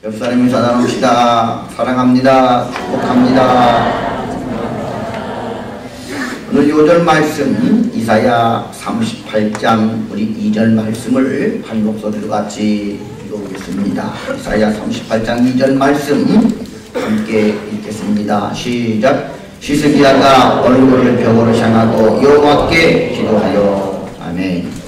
옆 사람이 사랑합시다. 사랑합니다. 축복합니다. 오늘 요절 말씀 이사야 38장 우리 2절 말씀을 한 목소리로 같이 읽어보겠습니다. 이사야 38장 2절 말씀 함께 읽겠습니다. 시작. 시스기야가 얼굴을 벽으로 향하고 여호와께 기도하여. 아멘.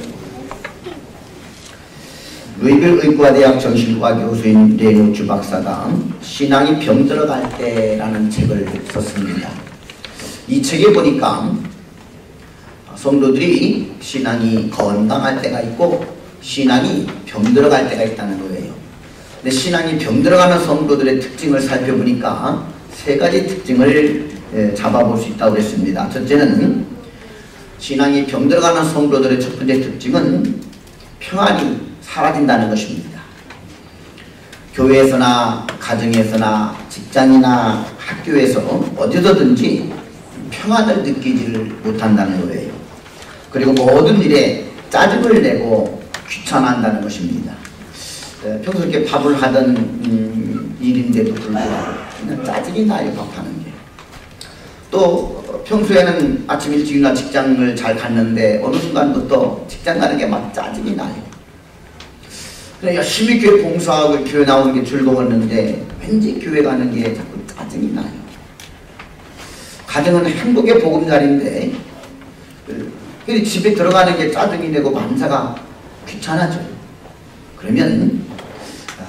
루이빌 의과대학 정신과 교수인 레노츠 박사가 신앙이 병들어갈 때라는 책을 썼습니다. 이 책에 보니까 성도들이 신앙이 건강할 때가 있고 신앙이 병들어갈 때가 있다는 거예요. 근데 신앙이 병들어가는 성도들의 특징을 살펴보니까 세 가지 특징을 잡아볼 수 있다고 했습니다. 첫째는 신앙이 병들어가는 성도들의 첫 번째 특징은 평안이 사라진다는 것입니다. 교회에서나 가정에서나 직장이나 학교에서 어디서든지 평안을 느끼지를 못한다는 거예요. 그리고 모든 일에 짜증을 내고 귀찮아한다는 것입니다. 평소 이렇게 밥을 하던 일인데도 불구하고 그냥 짜증이 나요. 밥하는 게. 또 평소에는 아침 일찍이나 직장을 잘 갔는데 어느 순간부터 직장 가는 게 막 짜증이 나요. 그래 열심히 교회 봉사하고 교회 나오는 게 즐거웠는데 왠지 교회 가는 게 자꾸 짜증이 나요. 가정은 행복의 보금자리인데 집에 들어가는 게 짜증이 되고 만사가 귀찮아져요. 그러면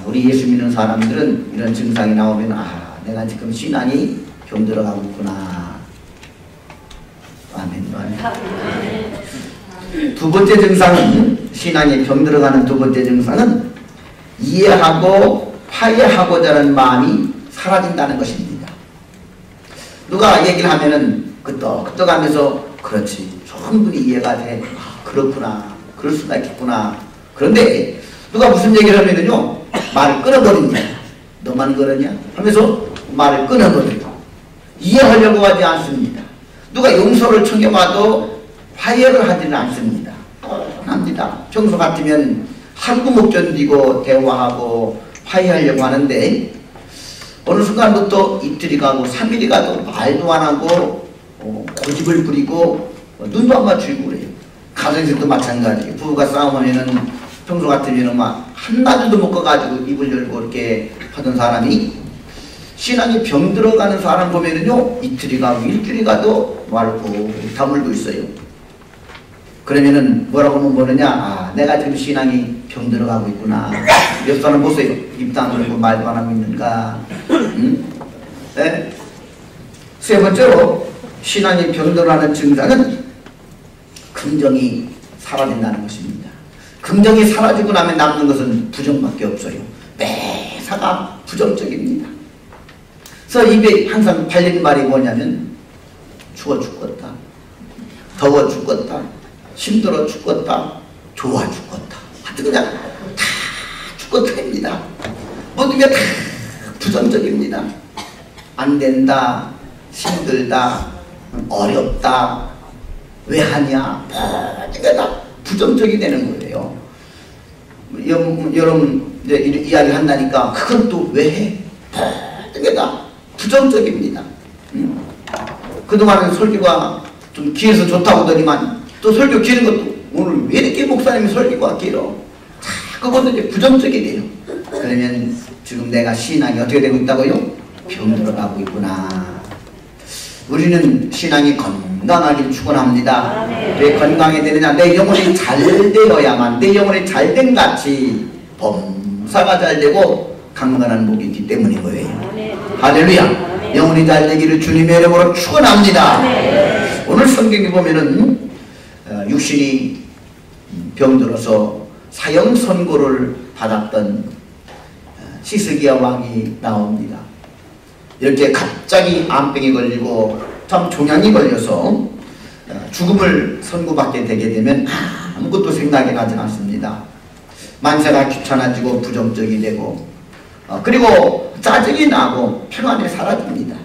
우리 예수 믿는 사람들은 이런 증상이 나오면 아 내가 지금 신앙이 병들어가고 있구나. 아멘. 두 번째 증상은 신앙이 병들어가는 두 번째 증상은 이해하고 화해하고자 하는 마음이 사라진다는 것입니다. 누가 얘기를 하면은 끄떡끄떡하면서 그렇지 충분히 이해가 돼. 아, 그렇구나. 그럴 수가 있겠구나. 그런데 누가 무슨 얘기를 하면은요 말을 끊어버립니다. 너만 그러냐? 하면서 말을 끊어버려요. 이해하려고 하지 않습니다. 누가 용서를 청해봐도 화해를 하지는 않습니다. 합니다. 평소 같으면 하루 못 견디고 대화하고 화해하려고 하는데 어느 순간부터 이틀이 가고 3일이 가도 말도 안 하고 고집을 부리고 눈도 안 맞추고 그래요. 가정에서도 마찬가지예요. 부부가 싸움하면은 평소 같으면은 막 한나절도 못 가가지고 입을 열고 이렇게 하던 사람이 신앙이 병들어가는 사람 보면은요 이틀이 가고 일주일이 가도 말을 꼭 다물고 있어요. 그러면은 뭐라고 모르냐? 아, 내가 지금 신앙이 병들어가고 있구나. 옆 사람 보세요. 입도 안 열고 말도 안 하고 있는가? 응? 네? 세 번째로 신앙이 병들어가는 증상은 긍정이 사라진다는 것입니다. 긍정이 사라지고 나면 남는 것은 부정밖에 없어요. 매사가 부정적입니다. 그래서 입에 항상 발리는 말이 뭐냐면 추워 죽겠다. 더워 죽겠다. 힘들어 죽겠다. 좋아 죽겠다. 하여튼 그냥 다 죽겠다입니다. 모든 게 다 부정적입니다. 안 된다. 힘들다. 어렵다. 왜 하냐. 모든 게 다 부정적이 되는 거예요. 여러분 이제 이야기를 한다니까 그건 또 왜 해? 모든 게 다 부정적입니다. 그동안은 설교가 좀 길어서 좋다고 하더니만 또 설교 기는 것도 오늘 왜 이렇게 목사님이 설교가 길어? 그것도 이제 부정적이 돼요. 그러면 지금 내가 신앙이 어떻게 되고 있다고요? 병들어가고 있구나. 우리는 신앙이 건강하길 축원합니다. 왜 건강해야 되느냐? 내 영혼이 잘 되어야만 내 영혼이 잘된 같이 범사가 잘 되고 강건한 목이 있기 때문인 거예요. 할렐루야. 영혼이 잘 되기를 주님의 이름으로 축원합니다. 오늘 성경에 보면은 육신이 병들어서 사형 선고를 받았던 시스기야 왕이 나옵니다. 이렇게 갑자기 암병이 걸리고 참 종양이 걸려서 죽음을 선고받게 되게 되면 아무것도 생각이 나지 않습니다. 만사가 귀찮아지고 부정적이 되고 그리고 짜증이 나고 평안이 사라집니다.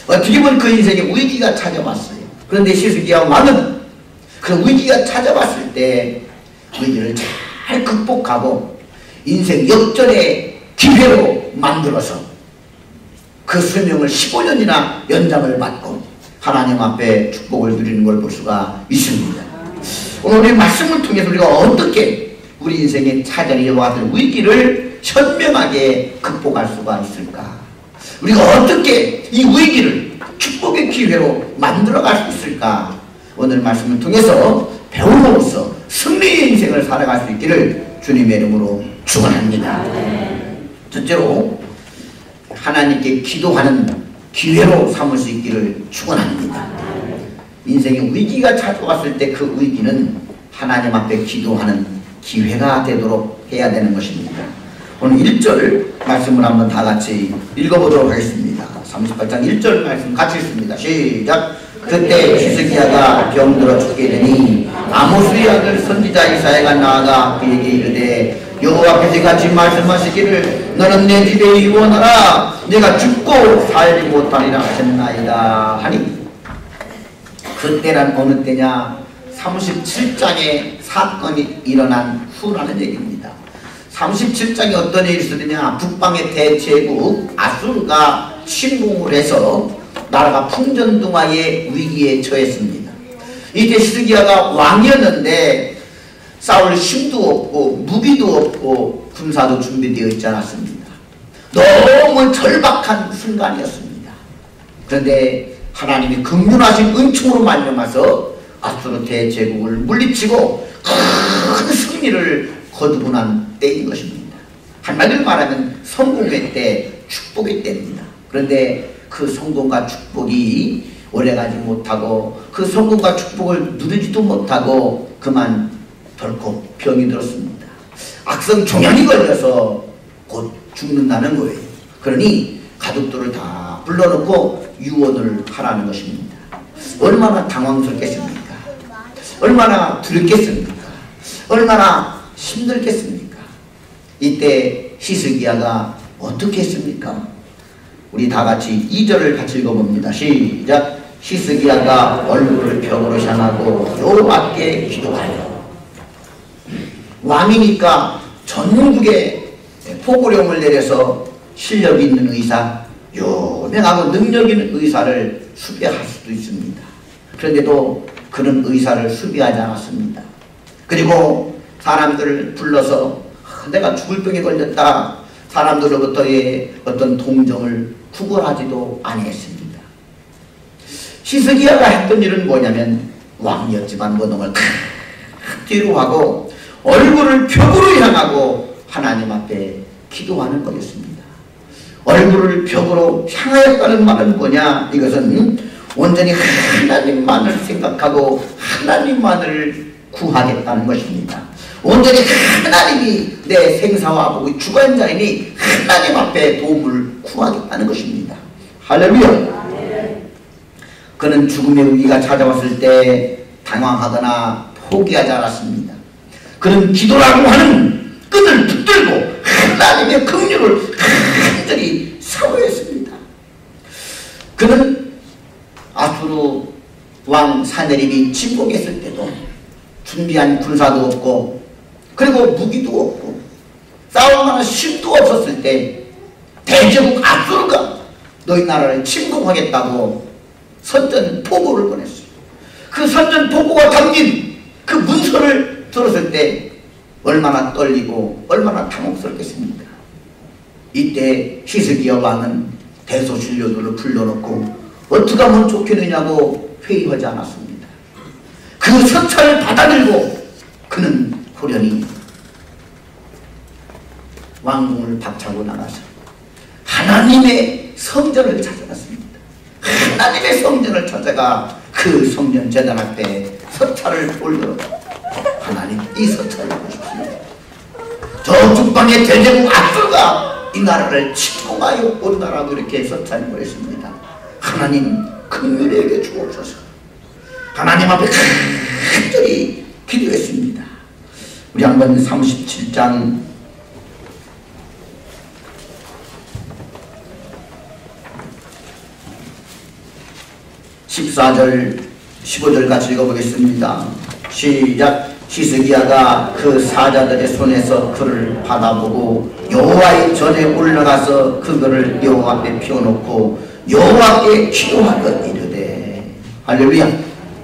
어떻게 보면 그 인생에 위기가 찾아왔어요. 그런데 시스기야 왕은 그 위기가 찾아왔을 때 위기를 잘 극복하고 인생 역전의 기회로 만들어서 그 수명을 15년이나 연장을 받고 하나님 앞에 축복을 누리는 걸 볼 수가 있습니다. 오늘 우리 말씀을 통해서 우리가 어떻게 우리 인생에 찾아오는 이와 같은 위기를 현명하게 극복할 수가 있을까? 우리가 어떻게 이 위기를 축복의 기회로 만들어갈 수 있을까? 오늘 말씀을 통해서 배움으로써 승리의 인생을 살아갈 수 있기를 주님의 이름으로 축원합니다. 첫째로 하나님께 기도하는 기회로 삼을 수 있기를 축원합니다. 인생의 위기가 찾아왔을 때 그 위기는 하나님 앞에 기도하는 기회가 되도록 해야 되는 것입니다. 오늘 1절 말씀을 한번 다 같이 읽어보도록 하겠습니다. 38장 1절 말씀 같이 읽습니다. 시작. 그때 히스기야가 병들어 죽게 되니 아모스의 아들 선지자 이사야가 나아가 그에게 이르되 여호와께서 같이 말씀하시기를 너는 내 집에 이원하라 내가 죽고 살지 못하리라 하셨나이다 하니 그때란 어느 때냐 37장에 사건이 일어난 후라는 얘기입니다. 37장에 어떤 일이 있었느냐 북방의 대제국 아수르가 침공을 해서 나라가 풍전등화의 위기에 처했습니다. 이때 히스기야가 왕이었는데 싸울 힘도 없고 무기도 없고 군사도 준비되어 있지 않았습니다. 너무 절박한 순간이었습니다. 그런데 하나님이 긍휼하신 은총으로 말미암아서 아수르 대제국을 물리치고 큰 승리를 거두고 난 때인 것입니다. 한마디로 말하면 성공의 때, 축복의 때입니다. 그런데 그 성공과 축복이 오래가지 못하고 그 성공과 축복을 누리지도 못하고 그만 덜컥 병이 들었습니다. 악성 종양이 걸려서 곧 죽는다는 거예요. 그러니 가족들을 다 불러놓고 유언을 하라는 것입니다. 얼마나 당황스럽겠습니까? 얼마나 두렵겠습니까? 얼마나 힘들겠습니까? 이때 히스기야가 어떻게 했습니까? 우리 다 같이 2절을 같이 읽어봅니다. 시작. 히스기야가 얼굴을 벽으로 향하고 여호와께 기도하여 왕이니까 전국에 포고령을 내려서 실력 있는 의사, 유명하고 능력 있는 의사를 수배할 수도 있습니다. 그런데도 그런 의사를 수비하지 않았습니다. 그리고 사람들을 불러서 내가 죽을 병에 걸렸다. 사람들로부터의 어떤 동정을 구걸하지도 아니했습니다. 히스기야가 했던 일은 뭐냐면 왕이었지만 모든 뒤로 하고 얼굴을 벽으로 향하고 하나님 앞에 기도하는 것이었습니다. 얼굴을 벽으로 향하였다는 말은 뭐냐? 이것은 온전히 하나님만을 생각하고 하나님만을 구하겠다는 것입니다. 온전히 하나님이 내 생사와 주관자이니 하나님 앞에 도움을 구하겠다는 것입니다. 할렐루야. 그는 죽음의 위기가 찾아왔을 때 당황하거나 포기하지 않았습니다. 그는 기도라고 하는 끈을 붙들고 하나님의 긍휼을 간절히 사모했습니다. 그는 아수르 왕 사네립이 침공했을 때도 준비한 군사도 없고 그리고 무기도 없고 싸울 만한 힘도 없었을 때 대제국 아수르가 너희 나라를 침공하겠다고 선전포고를 보냈어요. 그 선전포고가 담긴 그 문서를 들었을 때 얼마나 떨리고 얼마나 당혹스럽겠습니까? 이때 히스기야 왕은 대소신료들을 불러놓고 어떻게 하면 좋겠느냐고 회의하지 않았습니다. 그 서찰을 받아들고 그는 호련히 왕궁을 박차고 나가서 하나님의 성전을 찾아갔습니다. 하나님의 성전을 찾아가 그 성전 제단 앞에 서찰을 올려 하나님 이 서찰을 보십시오. 저 북방의 대제국 아수르가 이 나라를 침공하여 온다라고 이렇게 서찰을 보냈습니다. 하나님 긍휼히 주옵소서. 하나님 앞에 간절히 기도했습니다. 우리 한번 37장 14절 15절 같이 읽어보겠습니다. 시작. 히스기야가 그 사자들의 손에서 그를 받아보고 여호와의 전에 올라가서 그거를 여호와 앞에 피워놓고 여호와께 기도하던 이르되. 할렐루야.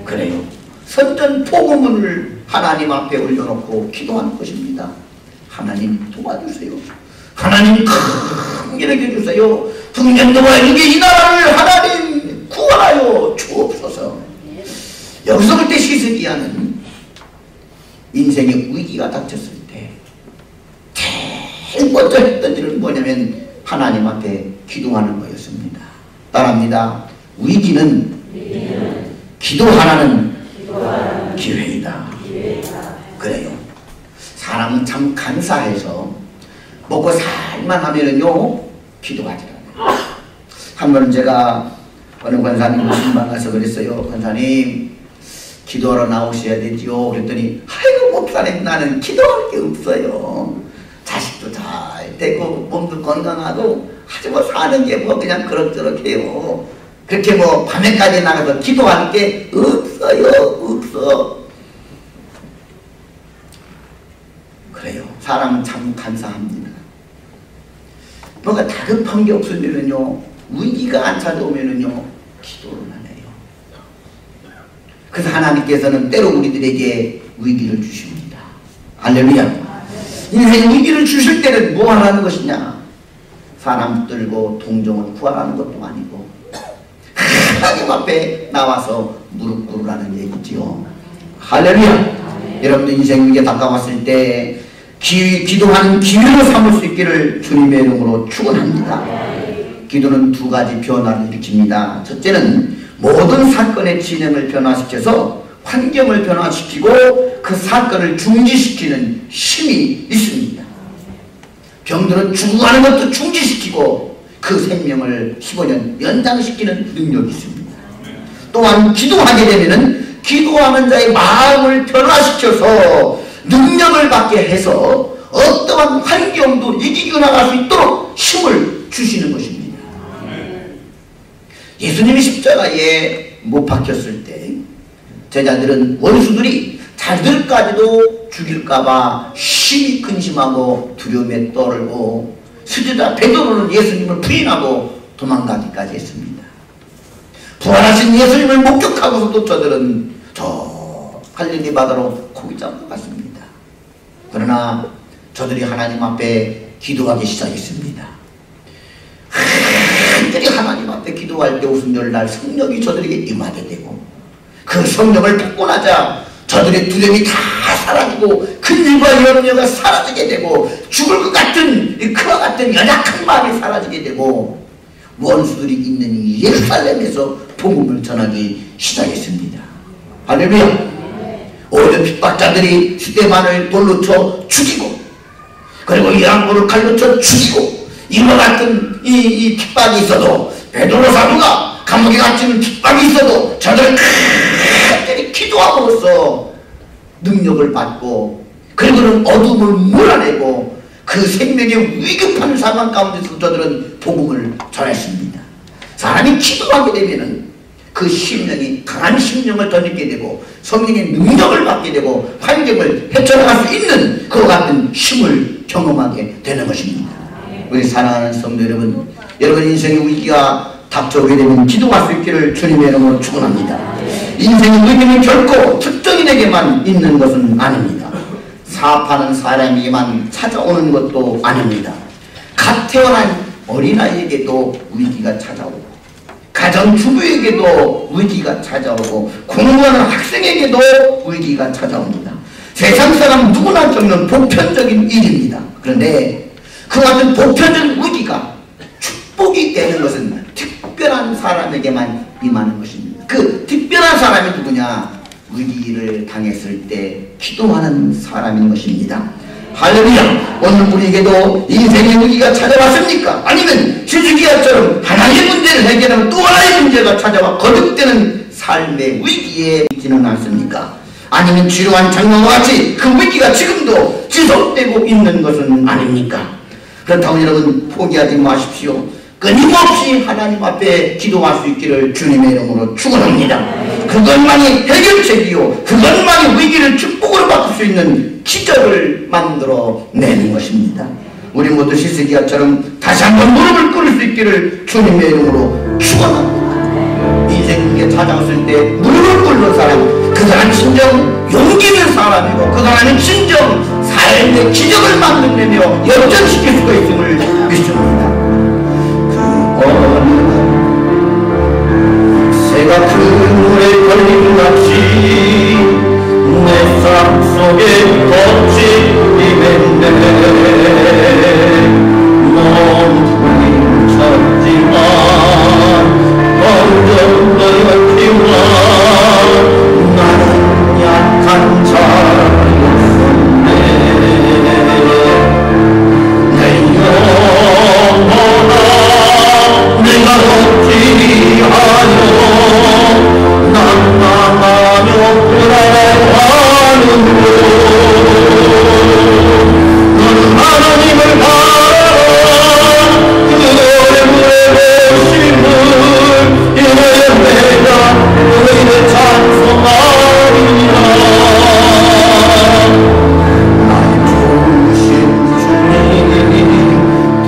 그래요. 선전포고문을 하나님 앞에 올려놓고 기도하는 것입니다. 하나님 도와주세요. 하나님 큰 일을 해주세요. 풍년도와 이게 이 나라를 하나님 구원하여 주옵소서. 여기서 볼 때 히스기야는 인생의 위기가 닥쳤을 때 제일 먼저 했던 일은 뭐냐면 하나님 앞에 기도하는 거였습니다. 따라합니다. 위기는 기도하라는 기회이다. 그래요. 사람은 참 간사해서 먹고 살만 하면은요 기도하지 않아요. 한 번은 제가 어느 권사님 신방 가서 그랬어요. 권사님 기도하러 나오셔야 되지요. 그랬더니 아이고 목사님 나는 기도할 게 없어요. 자식도 잘 되고 몸도 건강하고 아주 뭐 사는 게 뭐 그냥 그럭저럭 해요. 그렇게 뭐 밤에까지 나가서 기도할 게 없어요. 없어. 그래요. 사람은 참 간사합니다. 뭔가 다급한 게 없으면은요 위기가 안 찾아오면은요 기도를 안 해요. 그래서 하나님께서는 때로 우리들에게 위기를 주십니다. 할렐루야. 인생 위기를 주실 때는 뭐 하라는 것이냐? 사람 붙들고 동정을 구하라는 것도 아니고 하나님 앞에 나와서 무릎 꿇으라는 얘기지요. 할렐루야. 여러분들 인생 위기에 다가왔을 때 기도하는 기회로 삼을 수 있기를 주님의 이름으로 축원합니다. 기도는 두 가지 변화를 일으킵니다. 첫째는 모든 사건의 진행을 변화시켜서 환경을 변화시키고 그 사건을 중지시키는 힘이 있습니다. 병들은 죽어가는 것도 중지시키고 그 생명을 15년 연장시키는 능력이 있습니다. 또한 기도하게 되면은 기도하는 자의 마음을 변화시켜서 능력을 받게 해서 어떠한 환경도 이기고 나갈 수 있도록 힘을 주시는 것입니다. 예수님이 십자가에 못 박혔을 때 제자들은 원수들이 자기들까지도 죽일까봐 심히 근심하고 두려움에 떨고 스제자 베드로는 예수님을 부인하고 도망가기까지 했습니다. 부활하신 예수님을 목격하고서도 저들은 저 갈릴리 바다로 고기 잡고 갔습니다. 그러나 저들이 하나님 앞에 기도하기 시작했습니다. 그들이 하나님 앞에 기도할 때 오순절 날 성령이 저들에게 임하게 되고 그 성령을 받고 나자 저들의 두려움이 다 사라지고 근심과 염려가 사라지게 되고 죽을 것 같은 그와 같은 연약한 마음이 사라지게 되고 원수들이 있는 이 예루살렘에서 복음을 전하기 시작했습니다. 할렐루야. 오히려 핍박자들이 스데반을 돌로 쳐 죽이고 그리고 양모를 칼로 쳐 죽이고 이와 같은 이 핍박이 있어도 베드로 사도가 감옥에 갇히는 핍박이 있어도 저들은 간절히 기도함으로써 능력을 받고 그리고는 어둠을 몰아내고 그 생명의 위급한 상황 가운데서 저들은 복음을 전했습니다. 사람이 기도하게 되면은 그 심령이 강한 심령을 덧입게 되고 성령의 능력을 받게 되고 환경을 헤쳐나갈 수 있는 그와 같은 힘을 경험하게 되는 것입니다. 우리 사랑하는 성도 여러분, 여러분 인생의 위기가 닥쳐오게 되면 기도할 수 있기를 주님의 이름으로 축원합니다. 인생의 위기는 결코 특정인에게만 있는 것은 아닙니다. 사업하는 사람에게만 찾아오는 것도 아닙니다. 갓 태어난 어린아이에게도 위기가 찾아오고 가정주부에게도 위기가 찾아오고 공부하는 학생에게도 위기가 찾아옵니다. 세상 사람 누구나 겪는 보편적인 일입니다. 그런데 그 같은 보편적인 위기가 축복이 되는 것은 특별한 사람에게만 임하는 것입니다. 그 특별한 사람이 누구냐? 위기를 당했을 때 기도하는 사람인 것입니다. 할렐루야. 오늘 우리에게도 인생의 위기가 찾아왔습니까? 아니면 히스기야처럼 하나님의 문제를 해결하면 또 하나의 문제가 찾아와 거듭되는 삶의 위기에 있지는 않습니까? 아니면 지루한 장면과 같이 그 위기가 지금도 지속되고 있는 것은 아닙니까? 그렇다고 여러분 포기하지 마십시오. 끊임없이 하나님 앞에 기도할 수 있기를 주님의 이름으로 축원합니다. 그것만이 해결책이요 그것만이 위기를 축복으로 바꿀 수 있는 기적을 만들어 내는 것입니다. 우리 모두 히스기야처럼 다시 한번 무릎을 꿇을 수 있기를 주님의 이름으로 축원합니다. 인생에 찾아왔을 때 무릎을 꿇는 사람, 그 사람은 진정 용기 있는 사람이고 그 사람은 진정 삶의 기적을 만들며 역전시킬 수가 있음을 믿습니다. 그 어느 날 새가 큰 물에 걸린 같이 내 삶 속에 덧이 임했네. 너무 힘쳤지만 언제나 열기와 나는 약한 자였었네. 내 영혼아 내가 어찌하여 난 나가며 불안해하는고. 너는 하나님을 바라봐 그의 물의 보심을 이내 내가 너희를 찬송하리라. 나의 좋으신 주님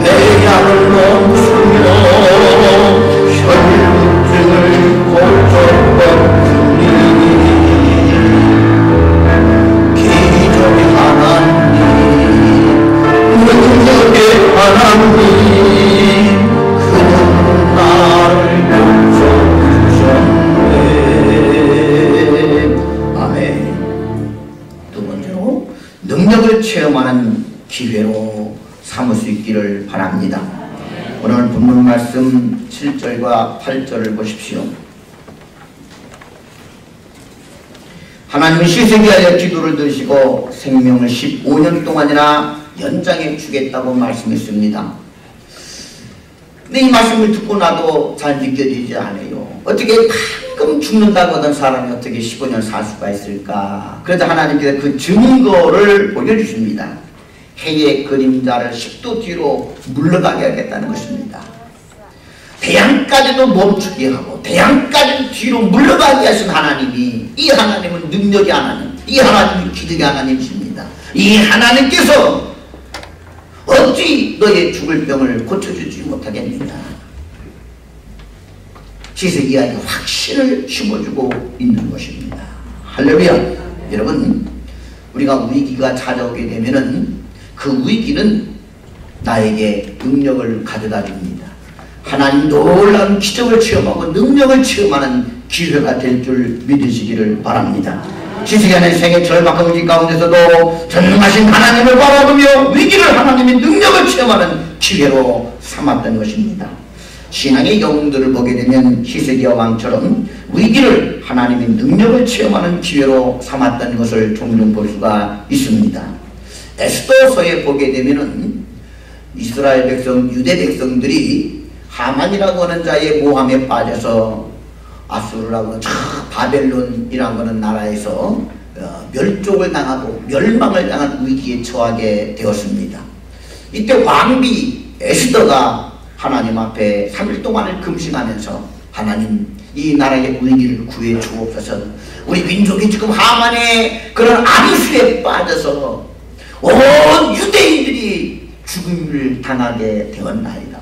태양을 멈추며 혈루증을 고쳤던 하나님, 그는 나를 고쳐주셨네. 아멘. 두 번째로 능력을 체험하는 기회로 삼을 수 있기를 바랍니다. 오늘 본문 말씀 7절과 8절을 보십시오. 하나님은 히스기야의 기도를 들으시고 생명을 15년 동안이나 연장해 주겠다고 말씀했습니다. 근데 이 말씀을 듣고 나도 잘 믿겨지지 않아요. 어떻게 방금 죽는다고 하던 사람이 어떻게 15년 살 수가 있을까? 그래서 하나님께서 그 증거를 보여주십니다. 해의 그림자를 10도 뒤로 물러가게 하겠다는 것입니다. 태양까지도 멈추게 하고 태양까지 뒤로 물러가게 하신 하나님이, 이 하나님은 능력의 하나님, 이 하나님은 기적의 하나님이십니다. 이 하나님께서 어찌 너의 죽을 병을 고쳐주지 못하겠느냐. 히스기야에게 확신을 심어주고 있는 것입니다. 할렐루야. 여러분, 우리가 위기가 찾아오게 되면은 그 위기는 나에게 능력을 가져다 줍니다. 하나님 놀라운 기적을 체험하고 능력을 체험하는 기회가 될 줄 믿으시기를 바랍니다. 히스기야는 생애 절박한 위기 가운데서도 전능하신 하나님을 바라보며 위기를 하나님의 능력을 체험하는 기회로 삼았던 것입니다. 신앙의 영웅들을 보게 되면 히스기야 왕처럼 위기를 하나님의 능력을 체험하는 기회로 삼았던 것을 종종 볼 수가 있습니다. 에스더서에 보게 되면 이스라엘 백성, 유대 백성들이 하만이라고 하는 자의 모함에 빠져서 아수르라고 하는 바벨론이라고 하는 나라에서 멸족을 당하고 멸망을 당한 위기에 처하게 되었습니다. 이때 왕비 에스더가 하나님 앞에 3일 동안을 금식하면서 하나님, 이 나라의 위기를 구해 주옵소서. 우리 민족이 지금 하만의 그런 암수에 빠져서 온 유대인들이 죽음을 당하게 되었나이다.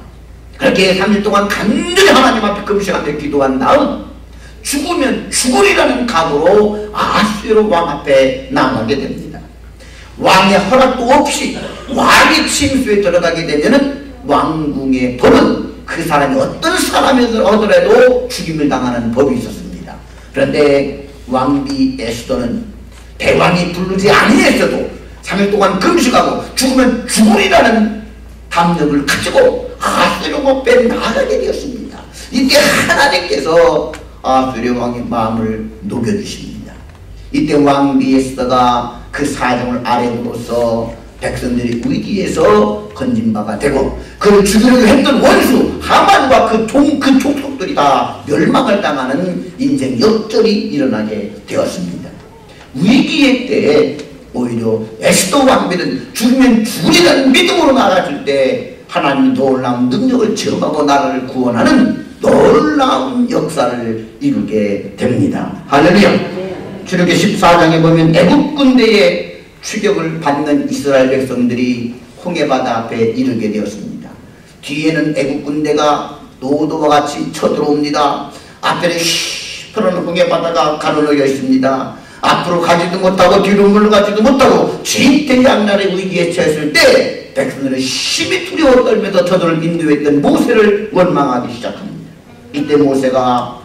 그렇게 3일 동안 간절히 하나님 앞에 금식하며 기도한 다음 죽으면 죽으리라는 각오로 아수르 왕 앞에 나가게 됩니다. 왕의 허락도 없이 왕의 침수에 들어가게 되면은 왕궁의 법은 그 사람이 어떤 사람이더라도 죽임을 당하는 법이 있었습니다. 그런데 왕비 에스더는 대왕이 부르지 아니했어도 3일 동안 금식하고 죽으면 죽으리라는 담력을 가지고 아수르 앞에 나가게 되었습니다. 이때 하나님께서 아수르 왕의 마음을 녹여주십니다. 이때 왕비 에스더가 그 사정을 알아보고서 백성들이 위기에서 건진 바가 되고 그를 죽이려고 했던 원수 하만과 그 족속들이 다 멸망을 당하는 인생 역전이 일어나게 되었습니다. 위기의 때에 오히려 에스더 왕비는 죽으면 죽으리라는 믿음으로 나아갔을 때 하나님의 놀라운 능력을 체험하고 나라를 구원하는 놀라운 역사를 이루게 됩니다. 할렐루야. 출애굽기 14장에 보면 애국 군대의 추격을 받는 이스라엘 백성들이 홍해바다 앞에 이르게 되었습니다. 뒤에는 애국 군대가 노도와 같이 쳐들어옵니다. 앞에는 시퍼런 홍해바다가 가로놓여 있습니다. 앞으로 가지도 못하고 뒤로 물러가지도 못하고 진퇴양난의 위기에 처했을 때 백성들은 심히 두려워 떨면서 저들을 인도했던 모세를 원망하기 시작합니다. 이때 모세가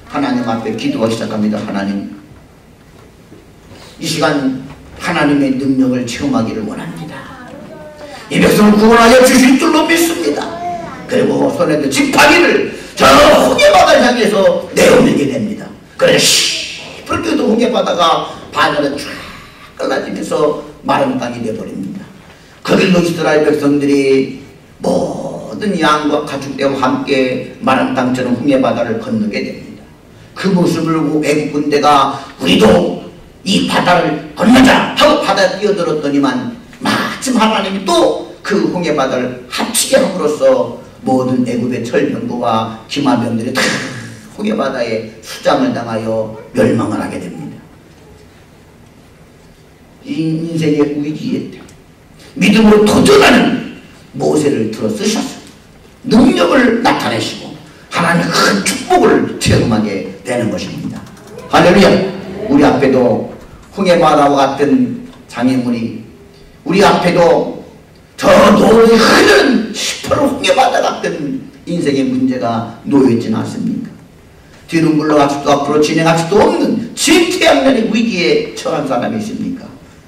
하나님 앞에 기도하기 시작합니다. 하나님, 이 시간 하나님의 능력을 체험하기를 원합니다. 이 백성을 구원하여 주실 줄로 믿습니다. 그리고 손에 든 지팡이를 저 홍해바다를 향해서 내어내게 됩니다. 그래서 시퍼렇게도 홍해바다가 바다를 쫙 갈라지면서 마른 땅이 되어버립니다. 거길로 이스라엘 백성들이 모든 양과 가축대와 함께 마른 땅처럼 홍해바다를 건너게 됩니다. 그 모습을 보고 애국 군대가 우리도 이 바다를 건너자 하고 바다에 뛰어들었더니만 마침 하나님이 또 그 홍해바다를 합치게 함으로써 모든 애국의 철병거와 기마병들이 다 홍해바다에 수장을 당하여 멸망을 하게 됩니다. 이 인생의 위기에 믿음으로 도전하는 모세를 들어 쓰셨어요. 능력을 나타내시고 하나님의 큰 축복을 체험하게 되는 것입니다. 할렐루야. 우리 앞에도 홍해바다와 같은 장애물이, 우리 앞에도 저 노을이 흐르는 시퍼런 홍해바다 같은 인생의 문제가 놓여있지는 않습니까? 뒤로 물러갈 수도 앞으로 진행할 수도 없는 진퇴양난의 위기에 처한 사람이 있습니까?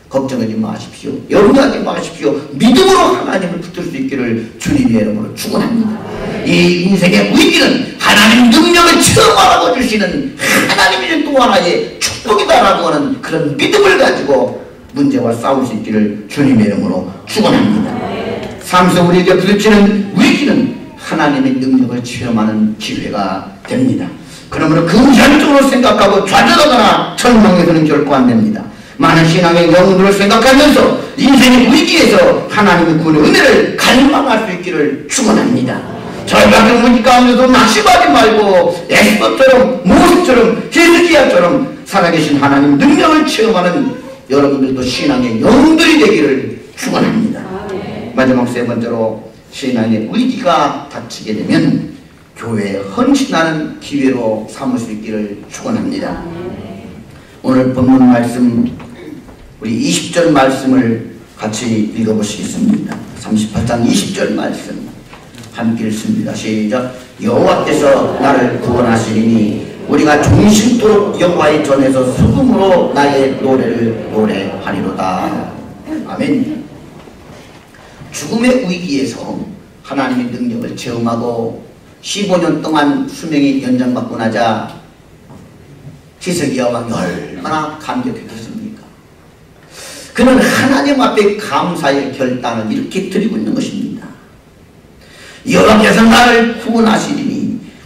걱정하지 마십시오. 염려하지 마십시오. 믿음으로 하나님을 붙들 수 있기를 주님의 이름으로 축원합니다. 이 인생의 위기는 하나님 능력을 체험하라고 주시는 하나님의 또 하나의 축복이다라고 하는 그런 믿음을 가지고 문제와 싸울 수 있기를 주님의 이름으로 축원합니다. 삶에서 우리에게 부딪히는 위기는 하나님의 능력을 체험하는 기회가 됩니다. 그러므로 긍정적으로 생각하고 좌절하거나 절망해서는 결코 안 됩니다. 많은 신앙의 영웅들을 생각하면서 인생의 위기에서 하나님의 구원의 은혜를 갈망할 수 있기를 축원합니다. 절망의 위기 가운데도 낙심하지 말고 에스더처럼 모세처럼 히스기야처럼 살아계신 하나님 능력을 체험하는 여러분들도 신앙의 영웅들이 되기를 축원합니다. 마지막 세 번째로 신앙의 위기가 닥치게 되면 교회에 헌신하는 기회로 삼을 수 있기를 축원합니다. 오늘 본문 말씀 우리 20절 말씀을 같이 읽어보시겠습니다. 38장 20절 말씀 함께 읽습니다. 시작. 여호와께서 나를 구원하시리니 우리가 종신토록 여호와의 전에서 수금으로 나의 노래를 노래하리로다. 아멘. 죽음의 위기에서 하나님의 능력을 체험하고 15년 동안 수명이 연장받고 나자 히스기야 왕이 얼마나 감격했겠습니까? 그는 하나님 앞에 감사의 결단을 이렇게 드리고 있는 것입니다. 여호와께서 나를 구원하시리니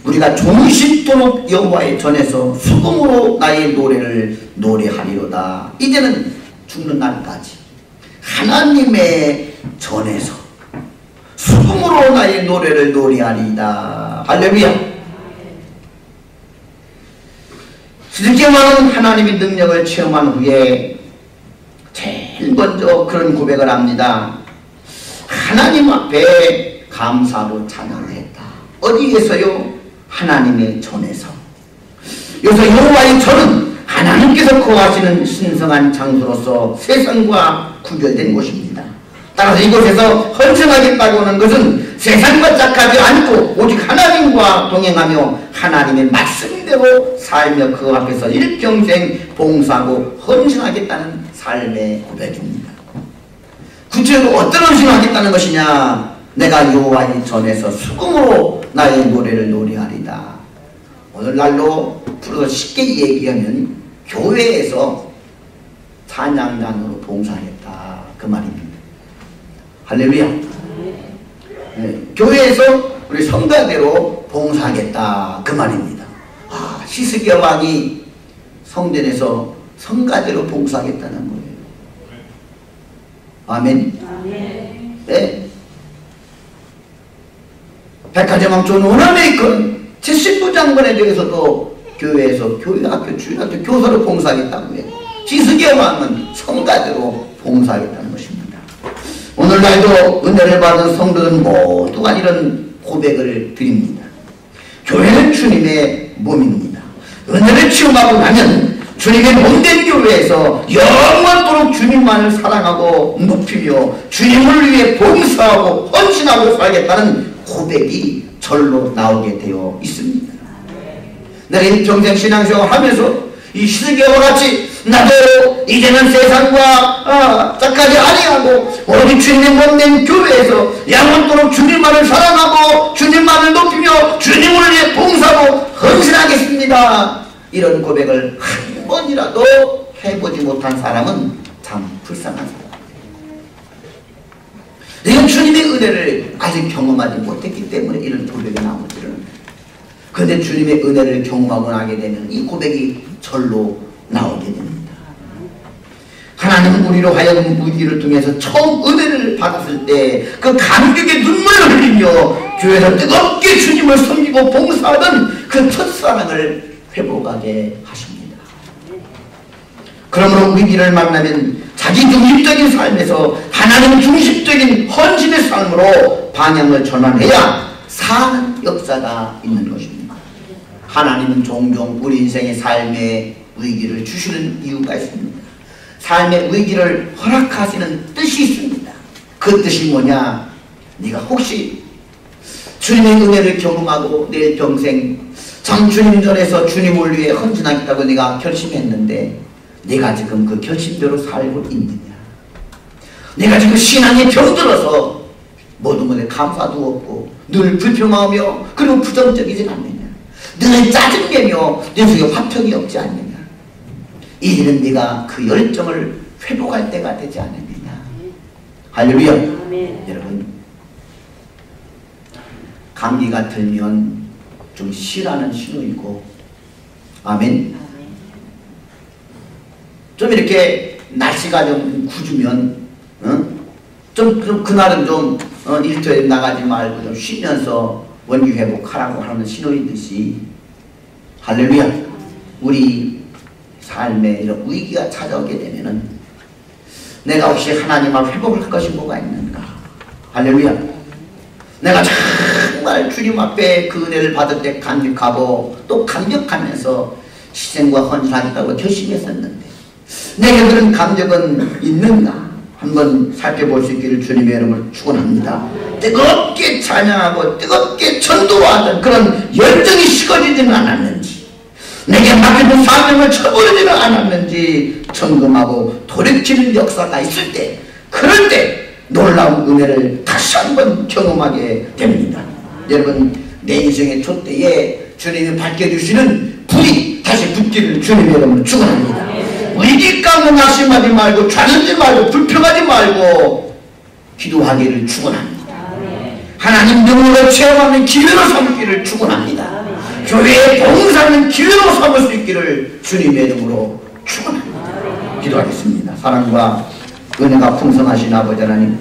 우리가 종신토록 여호와의 전에서 수금으로 나의 노래를 노래하리로다. 이제는 죽는 날까지 하나님의 전에서 수금으로 나의 노래를 노래하리이다. 할렐루야. 히스기야 왕은 하나님의 능력을 체험한 후에 제일 먼저 그런 고백을 합니다. 하나님 앞에 감사로 찬양을 했다. 어디에서요? 하나님의 전에서. 여기서 여호와의 전은 하나님께서 거하시는 신성한 장소로서 세상과 구별된 곳입니다. 따라서 이곳에서 헌신하겠다고 하는 것은 세상과 짝하지 않고 오직 하나님과 동행하며 하나님의 말씀대로 살며 그 앞에서 일평생 봉사하고 헌신하겠다는 삶의 고백입니다. 구체적으로 어떤 헌신하겠다는 것이냐? 내가 여호와의 전에서 수금으로 나의 노래를 노래하리다. 오늘날로 풀어서 쉽게 얘기하면 교회에서 찬양단으로 봉사하겠다 그 말입니다. 할렐루야. 네, 교회에서 우리 성가대로 봉사하겠다 그 말입니다. 아, 히스기야 왕이 성전에서 성가대로 봉사하겠다는 거예요. 아멘. 네. 백화점왕 존 오나메이컨 제 신부장관에 대해서도 교회에서 교회학교 주일학교 교사로 봉사하겠다고 해요. 히스기야 왕은 성가대로 봉사하겠다는 것입니다. 오늘날도 은혜를 받은 성도들 모두가 이런 고백을 드립니다. 교회는 주님의 몸입니다. 은혜를 체험하고 나면 주님의 몸된 교회에서 영원토록 주님만을 사랑하고 높이며 주님을 위해 봉사하고 헌신하고 살겠다는 고백이 절로 나오게 되어 있습니다. 내가 평생 신앙생활 하면서 이 시드기와 같이 나도 이제는 세상과 짝하지 아니하고 오직 주님의 몸된 교회에서 영원토록 주님만을 사랑하고 주님만을 높이며 주님을 위해 봉사하고 헌신하겠습니다. 이런 고백을 한 번이라도 해보지 못한 사람은 참 불쌍한 사람이에요. 내가 주님의 은혜를 아직 경험하지 못했기 때문에 이런 고백이 나오지는. 그런데 주님의 은혜를 경험하고 나게 되면 이 고백이 절로 나오게 됩니다. 하나님은 우리로 하여금 우리를 통해서 처음 은혜를 받았을 때 그 감격의 눈물을 흘리며 교회에서 뜨겁게 주님을 섬기고 봉사하던 그 첫사랑을 회복하게 하십니다. 그러므로 위기를 만나면 자기 중심적인 삶에서 하나님 중심적인 헌신의 삶으로 방향을 전환해야 사는 역사가 있는 것입니다. 하나님은 종종 우리 인생의 삶의 위기를 주시는 이유가 있습니다. 삶의 위기를 허락하시는 뜻이 있습니다. 그 뜻이 뭐냐? 네가 혹시 주님의 은혜를 경험하고 내일 평생 참 주님 전에서 주님을 위해 헌신하겠다고 네가 결심했는데 네가 지금 그 결심대로 살고 있느냐? 네가 지금 신앙에 병들어서 모든 것에 감사도 없고 늘 불평하며 그리고 부정적이진 않느냐? 늘 짜증내며 내 속에 화평이 없지 않느냐? 이제는 네가 그 열정을 회복할 때가 되지 않느냐? 할렐루야. 여러분, 감기가 들면 좀 쉬라는 신호이고, 아멘. 좀 이렇게 날씨가 좀 궂으면 좀 그날은 좀 일터에 나가지 말고 좀 쉬면서 원기 회복하라고 하는 신호이듯이, 할렐루야, 우리 삶에 이런 위기가 찾아오게 되면은 내가 혹시 하나님 앞 회복을 할 것이 뭐가 있는가? 할렐루야. 내가 정말 주님 앞에 그 은혜를 받을 때 감격하고 또 감격하면서 희생과 헌신하겠다고 결심했었는데 내게 그런 감격은 있는가? 한번 살펴볼 수 있기를 주님의 이름을 축원합니다. 뜨겁게 찬양하고 뜨겁게 전도하던 그런 열정이 식어지지는 않았는지, 내게 맡겨진 사명을 쳐버리지는 않았는지 점검하고 돌이키는 역사가 있을 때, 그럴 때 놀라운 은혜를 다시 한번 경험하게 됩니다. 여러분, 내 인생의 촛대에 주님이 밝혀주시는 불이 다시 붙기를 주님의 이름으로 축원합니다. 위기 가운데 낙심하지 말고 좌절하지 말고 불평하지 말고 기도하기를 축원합니다. 하나님 능력을 체험하는 기회로 삼기를 축원합니다. 교회에 봉사하는 기회로 삼을 수 있기를 주님의 이름으로 축원합니다. 기도하겠습니다. 사랑과 은혜가 풍성하신 아버지 하나님,